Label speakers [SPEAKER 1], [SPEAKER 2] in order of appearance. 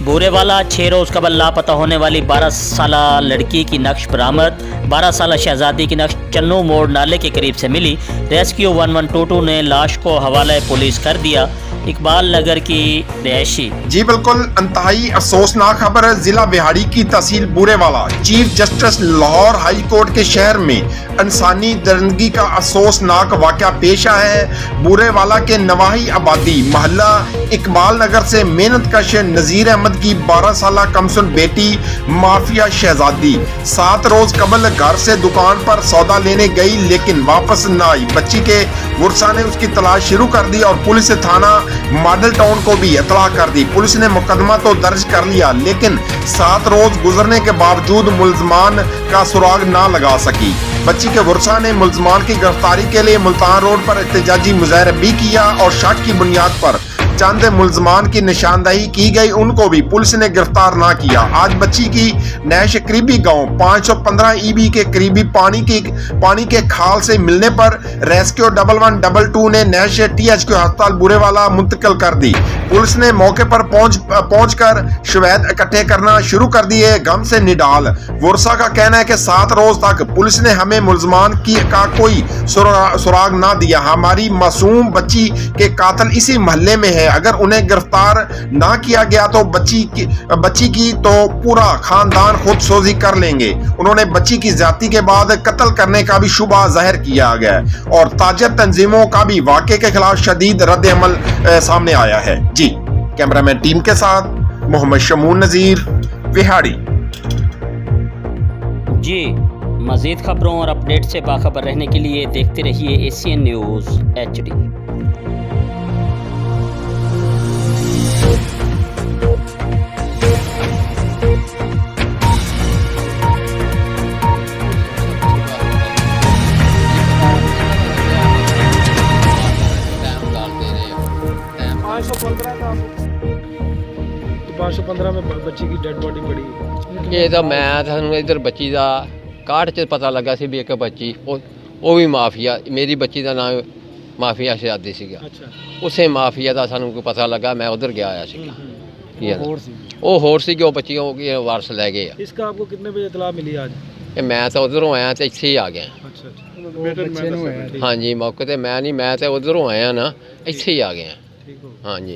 [SPEAKER 1] बूरेवाला 6 रोज़ कबल लापता होने वाली 12 साला लड़की की नक्श बरामद। 12 साला शहजादी की नक्श चन्नू मोड़ नाले के करीब से मिली। रेस्क्यू 1122 ने लाश को हवाले पुलिस कर दिया। इकबाल नगर की रिहायशी।
[SPEAKER 2] जी बिल्कुल, इंतहाई अफसोसनाक खबर है। जिला बिहाड़ी की तहसील Burewala chief justice Lahore high court के शहर में इंसानी दरिंदगी का अफसोसनाक वाक़या पेश आया है। बूरेवाला के नवाही आबादी मोहल्ला इकबाल नगर से मेहनत कश नज़ीर अहमद की 12 साला कमसुन बेटी माफिया शहजादी 7 रोज कबल घर से दुकान पर सौदा लेने गई, लेकिन वापस न आई। बच्ची के वर्सा ने उसकी तलाश शुरू कर दी और पुलिस थाना मॉडल टाउन को भी इतला कर दी। पुलिस ने मुकदमा तो दर्ज कर लिया, लेकिन 7 रोज गुजरने के बावजूद मुलजमान का सुराग ना लगा सकी। बच्ची के वर्सा ने मुलजमान की गिरफ्तारी के लिए मुल्तान रोड पर एहतजाजी मुजाहरा भी किया और शक की बुनियाद पर चंद मुलजमान की निशानदही की गई, उनको भी पुलिस ने गिरफ्तार ना किया। आज बच्ची की नैश करीबी गांव 515 ईबी के करीबी पानी के खाल से मिलने पर रेस्क्यू 1122 ने नैश THQ अस्पताल बूरेवाला मुंतकिल कर दी। पुलिस ने मौके पर पहुंचकर शवायद इकट्ठे करना शुरू कर दिए। गम से निडाल वर्सा का कहना है कि 7 रोज तक पुलिस ने हमें मुलजमान का कोई सुराग ना दिया। हमारी मासूम बच्ची के कातिल इसी मोहल्ले में है। अगर उन्हें गिरफ्तार ना किया गया तो बच्ची की तो पूरा खानदान खुदसोजी कर लेंगे। उन्होंने बच्ची की ज्यादती के बाद कत्ल करने का भी शुबा जाहिर किया गया और ताजर तंजीमों का भी वाक़े के खिलाफ शदीद रद्द अमल सामने आया है। जी, कैमरामैन टीम के साथ मोहम्मद शमून नज़ीर, बिहाड़ी।
[SPEAKER 1] जी, मज़ीद खबरों और अपडेट से बाखबर रहने के लिए देखते रहिए ACN न्यूज़ HD।
[SPEAKER 3] तो 515 में बच्ची की डेड बॉडी पड़ी।
[SPEAKER 4] ये तो मैं थानू इधर बच्ची का काट च पता लगा सी भी एक बच्ची वो भी माफिया, मेरी बच्ची का नाम माफिया शहजादी सीगा।
[SPEAKER 3] अच्छा।
[SPEAKER 4] उसे माफिया का सानू को पता लगा, मैं उधर गया आया सीगा। वो होर सी वो बच्चियों की वारस लै गए।
[SPEAKER 3] इसका आपको कितने बजे इतला मिली आज?
[SPEAKER 4] मैं तो उधरों आया तो इत्थे ही आ गया।
[SPEAKER 3] अच्छा।
[SPEAKER 4] हाँ जी, मौके ते मैं नहीं, मैं तो उधरों आया ना, इत्थे ही आ गया। हाँ जी।